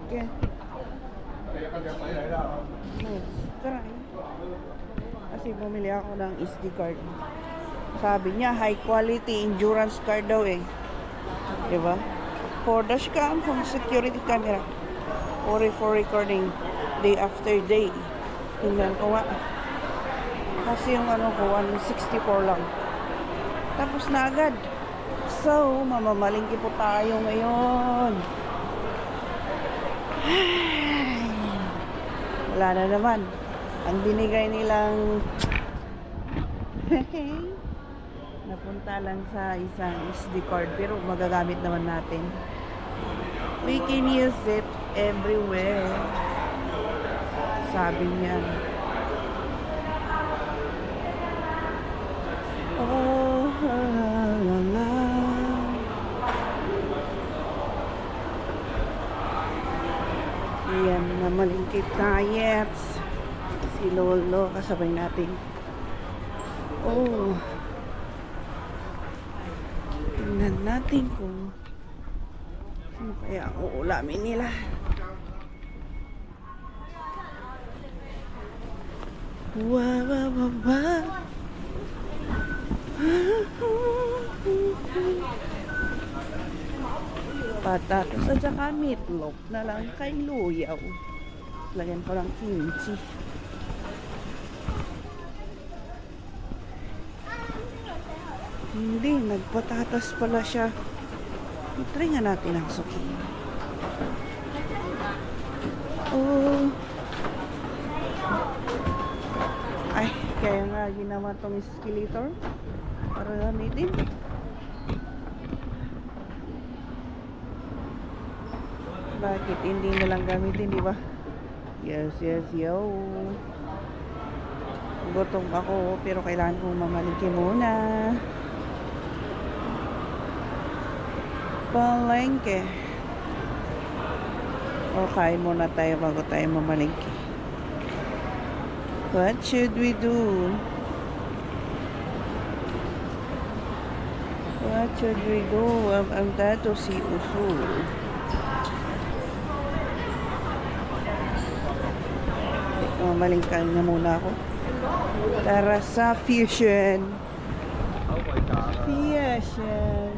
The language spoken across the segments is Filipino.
Okay. Let's try. Kasi bumili ako ng SD card. Sabi niya, high quality endurance card daw eh. Diba? For dashcam, for security camera. Or for recording day after day. Tingnan ko nga. Kasi yung ano ko, 164 lang. Tapos na agad. So, mamamalingki po tayo ngayon. Ay, wala na naman. Ang binigay nilang napunta lang sa isang SD card. Pero magagamit naman natin. We can use it everywhere. Sabi niya. Oh, la, la. Ayan, namalingkit tayo. Si Lolo, kasabay natin. Oh. Tingnan natin kung ano kaya ang uulamin nila. Wow, wow, wow, wow. Patatas at saka meatloaf na lang kay luyaw. Lagyan ko lang kimchi. Hindi, nagpatatas pala siya. I-try nga natin ang suki. Oh. Ay, kaya nga ginawa tong escalator para gamitin. Bakit hindi na lang gamitin, di ba? Yes, yes, yo. Gutom ako, pero kailangan kong mamalingki muna. Palengke. O, kain muna tayo bago tayo mamalingki. What should we do? What should we do? Ang dato si Usul. Mamalingkan na muna ako. Tara sa Fusion. Fusion.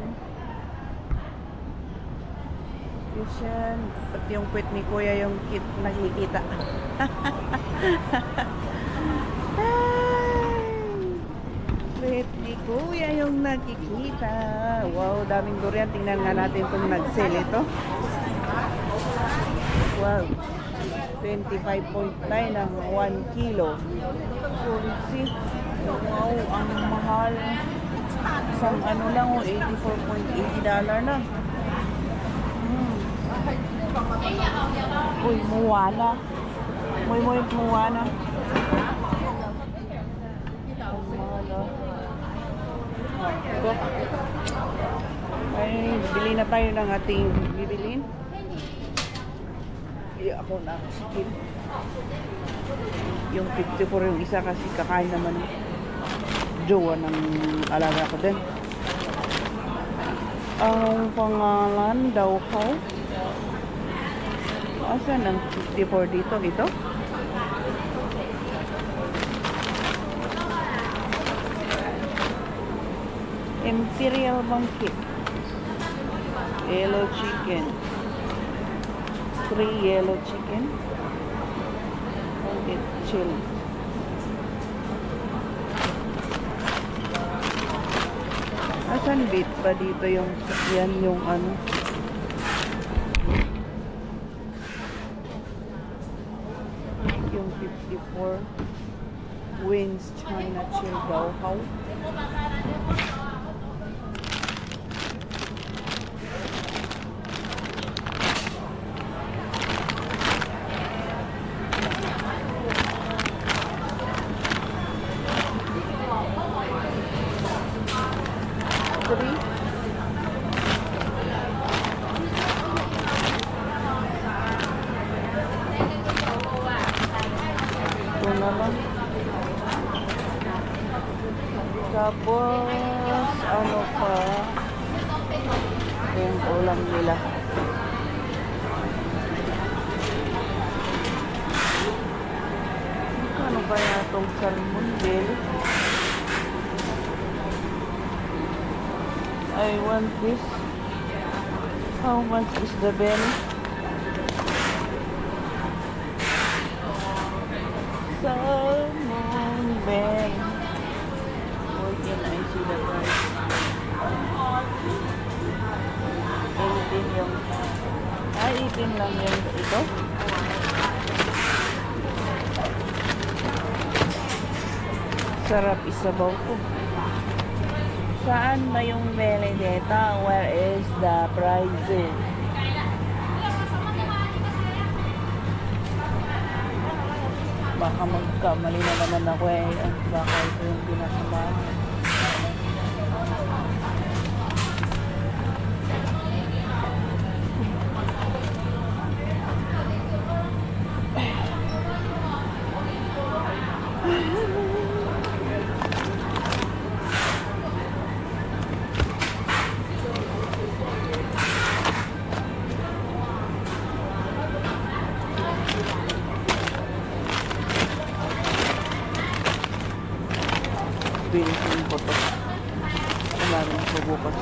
Fusion. Pati yung puwet ni Kuya yung nakikita. Puwet ni Kuya yung nakikita. Wow, daming durian. Tingnan nga natin kung nag-sell ito. Wow. 25.9 ang 1 kilo. Solid see. Wow, ang mahal. Isang ano lang, $84.80 na. Uy, Moana. Muy Moana. Ang mahal, oh. Ay, bili na tayo ng ating bibilin. Ako na chicken. Yung 54 yung isa kasi kakain naman jowa ng alaga ko din. Ang pangalan daw ko. Asan ang 54 dito? Ito? Imperial Monkey. Yellow chicken. 3 yellow chicken. And it's chili. Asan beef ba dito yung yan yung ano? Yung 54 Wings China Chill Gauhao. Tapos, ano pa, yung ulam nila. itong salmon belly. I want this. How much is the belly? Salmon belly. Where can I see the price? 18 yung... 18 lang yung ito. Sarap isabaw ko. Saan ba yung belly dito? Where is the price? Baka magkamali na naman ako eh. Baka ito yung pinakamahan. Bilisin ko to. Kailangan ko bukas.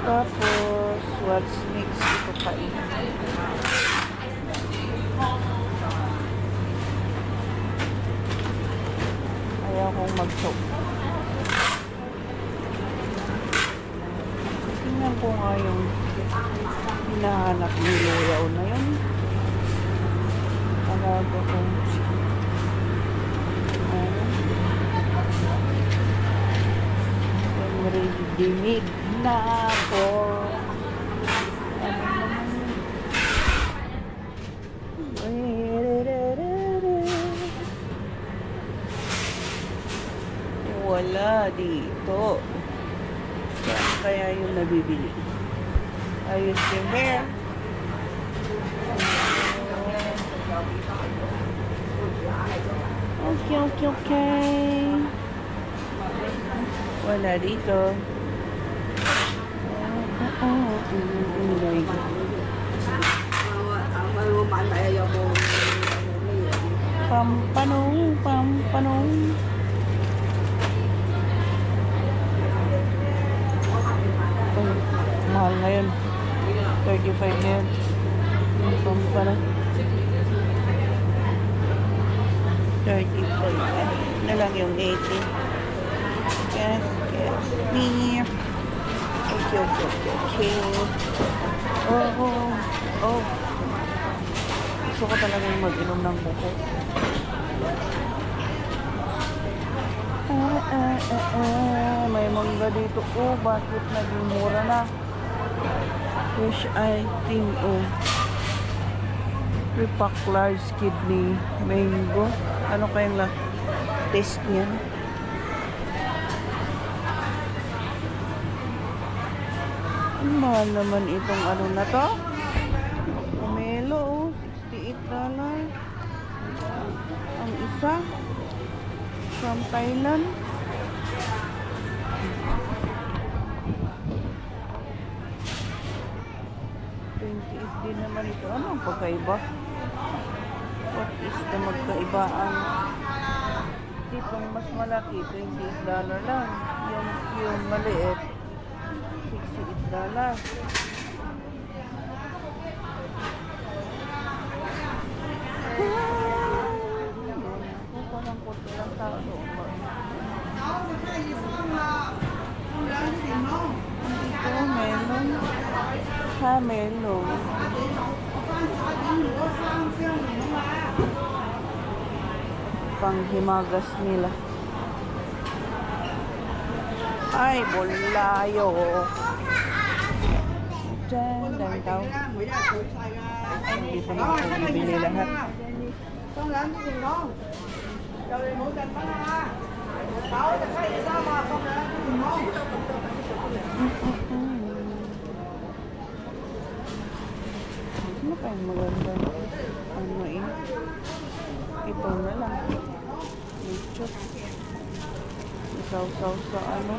Tapos, what's next? Ito kain. Ayaw kong mag-soap. Tingnan ko nga yung hinahanap ni Luyaw na yun. Alaga kong ready-made na for wala dito. Saan kaya yung nabibili? Ayos yung hair. Okay. Wala dito. Pampanong. Mahal ngayon. 35 na yun. Pampanong. 35 na lang yung 80. Yes. Me. Okay. Oh. Gusto ko talagang mag-inom ng buko. May mangga dito. Oh, bakit naging mura na? Fish item. Oh. 3-pack large kidney mango. Ano kayang taste niya? Ang mahal naman itong ano na to. Pomelo, $68. Ang isa. From Thailand. $28 din naman ito. Ano ang pagkaiba? What is the magkaibaan? Itong mas malaki, $28 lang. Yung maliit, $68. Parang konti lang tao doon. Ito, melon. Melon. Panghimagas nila. Ay, bulayo. Diyan, dami tao. Hindi pa na ako bibili lahat. Ano kayong maganda? Ano eh? Ito na lang. Lechot. Isaw-saw sa ano?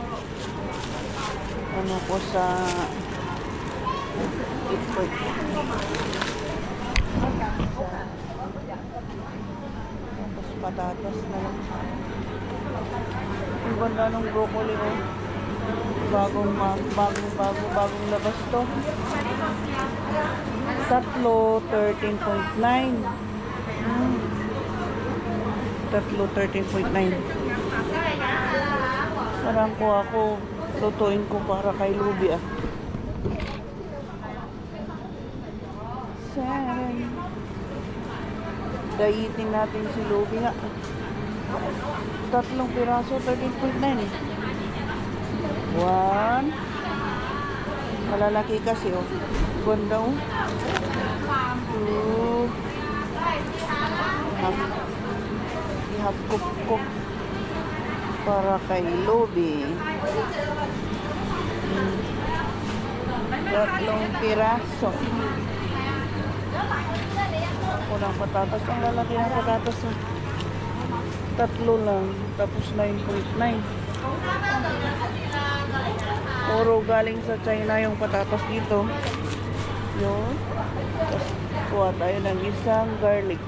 Ano ko sa Ipod. Tapos patatas na lang. Ang ganda ng broccoli, oh. Bagong labas to. Tatlo, 13.9. Tatlo, 13.9. Parang ko ako, lutuin ko para kay Luby, ah. 7. Dayitin natin si Luby, nga. Tatlong piraso, 13.9 eh. 1. Malalaki kasi, oh. Ganda, oh. 2. Half cook para kay Luby. 3 piraso. Ako ng patatas. Ang lalaki ng patatas, oh. 3 lang. Tapos 9.9. Puro galing sa China yung patatas dito. Yun. Tapos kuha tayo ng isang garlic.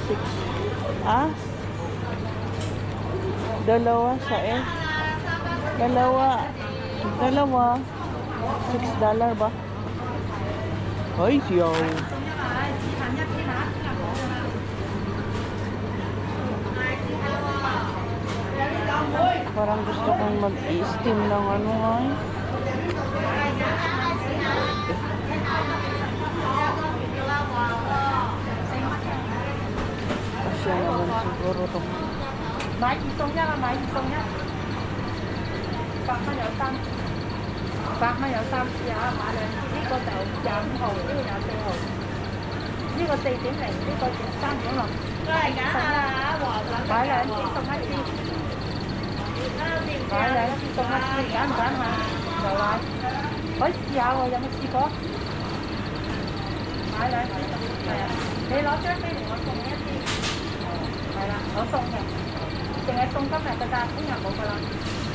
6. Ah? Dalawa sa Dalawa. $6 ba? Ay, siyaw. Parang gusto kong mag-steam ng ano, ay. Kasya naman siguro ito. 買2送1啊！買2送1，100蚊有3，100蚊有3支啊！買2支，呢個就25號，呢個24號，呢個4.0，呢個3.6，都係揀下啦，買2支送1支，買2支送1支，揀唔揀下？就買，可以試下喎，有冇試過？買2支送1支，係啊，你攞張飛嚟，我送你1支，係啦，我送嘅。淨係送今日㗎咋，聽日冇㗎啦。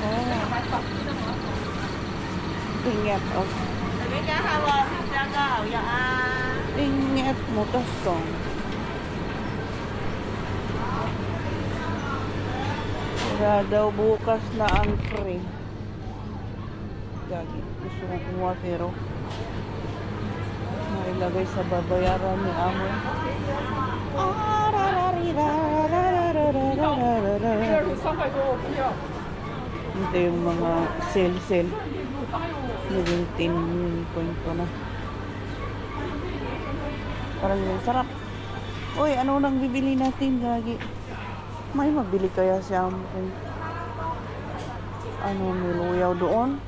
哦，買10支都冇。Ingat, oh. 隨便揀下喎，試唔試下個牛肉啊？Ingat mo to, song. Wala daw bukas na ang free. Gagi, gusto kong kumuha pero mailagay sa babayaran ni Amo. Ito yung mga sale. Naging 10 point ko na. Parang yung sarap. Uy, ano nang bibili natin, Gagi? May mabili kaya siya kung ano, niluyaw doon?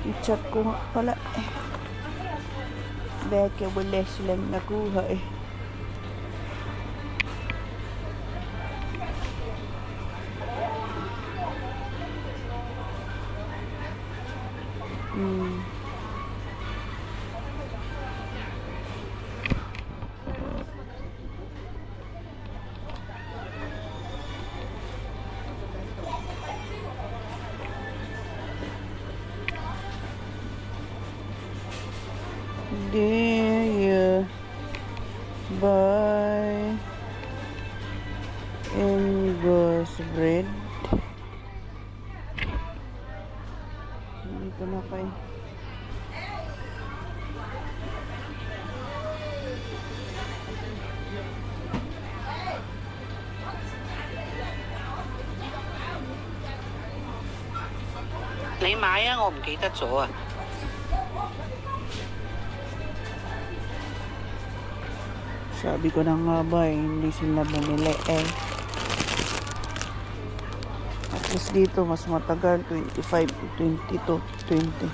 I-chat ko nga pala eh. Beke wala silang nakuha eh. Dare you buy Angus bread? Dito na kayo.你買啊，我唔記得咗啊。Sabi ko na nga ba, hindi sila bumili eh. At least dito, mas matagal, 25, 22, 20.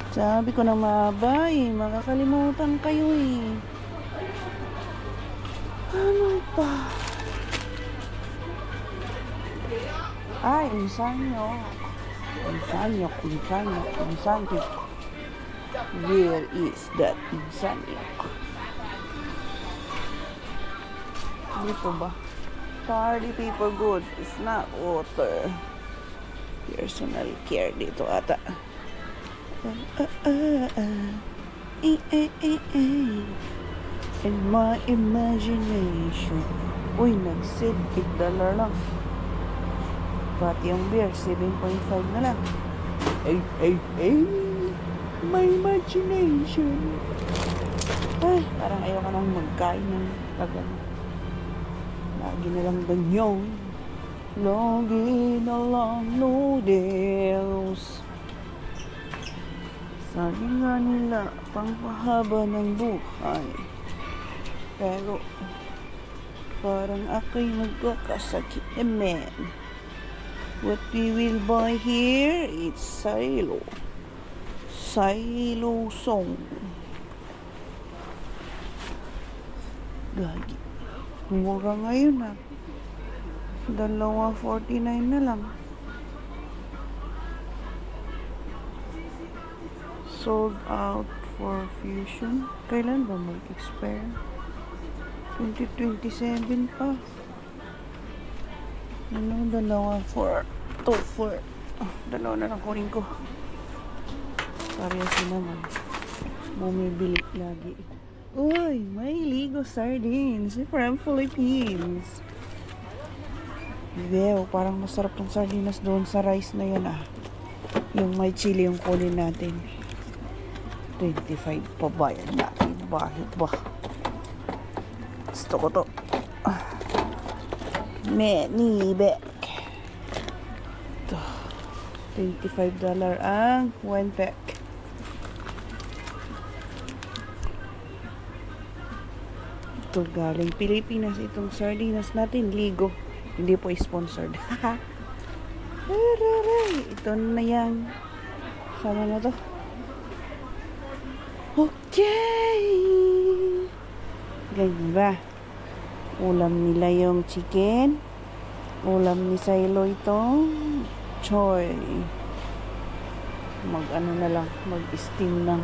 Sabi ko na nga ba eh, makakalimutan kayo eh. Ano pa? Ay, insanyo. Insanyo. Where is that Insaniac? Dito ba? Party people good. It's not water. Personal care dito ata. In my imagination. Uy, nag-sale. $8 lang. Pati yung beer, 7.5 na lang. My imagination. Ay, parang ayaw ka nang magkain ng tagal. Lagi na lang ganyan. Lagi na lang noodles. Sabi nga nila, pangpahaba ng buhay. Pero, parang ako'y magkakasakit. Amen. What we will buy here, it's silo. Silo song. Gagi. Mura ngayon ah. $2.49 na lang. Sold out for Fusion. Kailan ba mag-expire? 2027 pa. Ano, dalawa na lang kunin ko. Parehas naman. Bumibili lagi. Uy, may Ligo sardines from Philippines. Wow, parang masarap ng sardinas doon sa rice na yun ah. Yung may chili yung kunin natin. 25 pa bayad natin. Bakit ba? Gusto ko to. Many back. Ito. $25 ang 1 pack. Ito galing Pilipinas itong sardinas natin. Ligo. Hindi po sponsored. Ito na yan. Sama na to. Okay. Ganyan ba? Ulam nila yung chicken. Ulam ni Silo ito. Choy. Mag-ano na lang. Mag-steam ng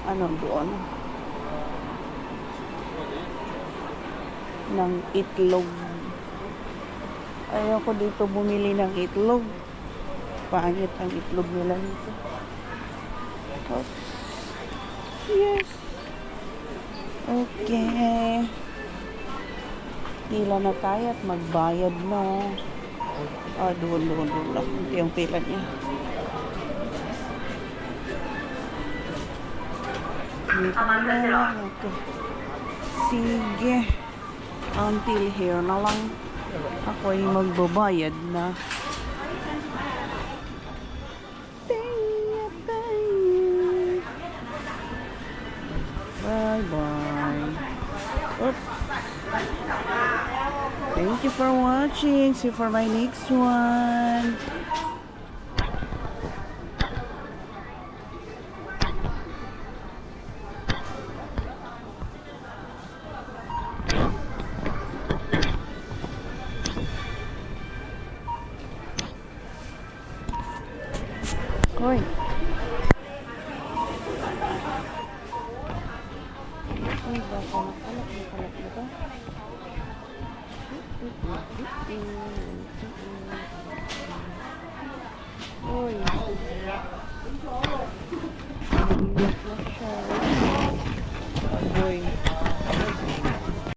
ano doon? Ng itlog. Ayaw ko dito bumili ng itlog. Pangit ang itlog nila nito. Oops. Yes. Okay. Pila na tayo at magbayad na. Doon lang. Ito yung pila niya. Dito na lang ako. Sige. Until here na lang. Ako ay magbabayad na. Bye-bye. Oops. Thank you for watching. See you for my next one. Hoy. Uy, baka nakalap na to. Uy. Uy.